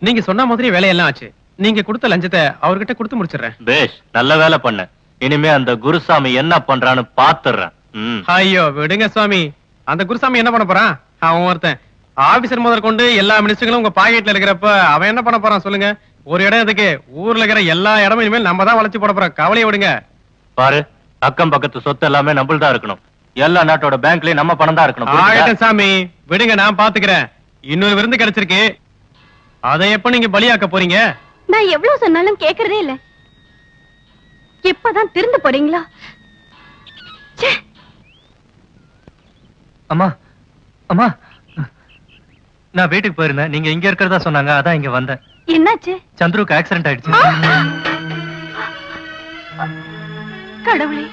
நீங்க சொன்ன மாதிரி வேலையெல்லாம் ஆச்சு. நீங்க கொடுத்த லஞ்சத்தை அவர்கிட்ட கொடுத்து முடிச்சிடுறேன். பேஷ், நல்ல வேலை பண்ண. இனிமே அந்த குருசாமி என்ன பண்றான்னு பாத்துறேன். ஐயோ விடுங்க சுவாமி. அந்த குருசாமி என்ன பண்ண போறான்? அவன் ஒருத்தன் ஆபீசர் முதல் கொண்டு எல்லா மினிஸ்டர்களும் உங்க பாக்கெட்ல இருக்கிறப்ப அவன் என்ன பண்ண போறான் சொல்லுங்க? ஒரு இடம் எதுக்கு? ஊர்ல இருக்கிற எல்லா இடமும் இனிமேல் நம்ம தான் வளைச்சு போட போறோம். கவலையை விடுங்க. பாரு, அக்கம் பக்கத்து சொத்து எல்லாமே நம்மள்தான் இருக்கணும். எல்லா நாட்டோட பேங்க்லயும் நம்ம பணம் தான் இருக்கணும். ஆகட்டும் சாமி, விடுங்க, நான் பாத்துக்கிறேன். இன்னொரு விருந்து கிடைச்சிருக்கு. அதை எப்ப நீங்க பலியாக்க போறீங்க? நான் எவ்வளவு சொன்னாலும் கேக்குறதே இல்ல. எப்பதான் திருந்து போறீங்களா? அம்மா, அம்மா, நான் வீட்டுக்கு போயிருந்தேன். நீங்க இங்க இருக்கிறதா சொன்னாங்க, அதான் இங்க வந்தேன். என்னாச்சு? சந்துருக்கு ஆக்சிடென்ட் ஆயிடுச்சு. கடவுளே,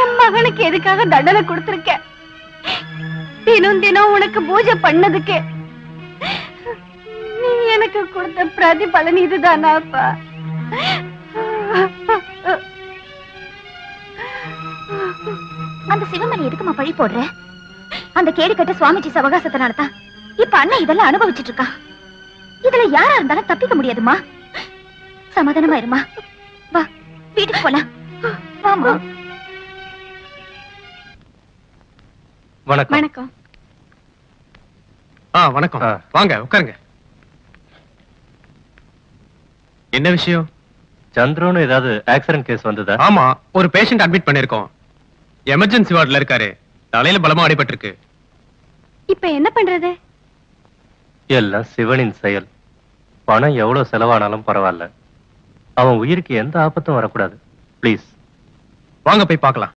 என் மகனுக்கு எதுக்காக தண்டனை கொடுத்திருக்க? தினம் தினம் உனக்கு பூஜை பண்ணதுக்கு நீ எனக்கு கொடுத்த பிரதிபலன் இதுதானாப்பா? அந்த சிவமணி எதுக்குமா பழி போடுற? அந்த கேடு கட்ட சுவாமிஜி சவகாசத்தினாலதான் இப்ப அண்ணன் இதெல்லாம் அனுபவிச்சுட்டு இருக்கா. இதுல யாரா இருந்தாலும் தப்பிக்க முடியாதுமா. சமாதானமா இருமா. வா, வீட்டுக்கு போலாம். வாமா. வணக்கம். வணக்கம். வணக்கம். வாங்க உட்காருங்க. என்ன விஷயம்? சந்திரன் ஏதாவது ஆக்சிடென்ட் கேஸ் வந்ததா? ஆமா, ஒரு பேஷண்ட் அட்மிட் பண்ணிருக்கோம். எமர்ஜென்சி வார்டுல இருக்காரு. தலையில பலமா அடிபட்டிருக்கு. இப்ப என்ன பண்றது? எல்லாம் சிவனின் செயல். பணம் எவ்வளவு செலவானாலும் பரவாயில்ல. அவன் உயிருக்கு எந்த ஆபத்தும் வரக்கூடாது. ப்ளீஸ் வாங்க போய் பார்க்கலாம்.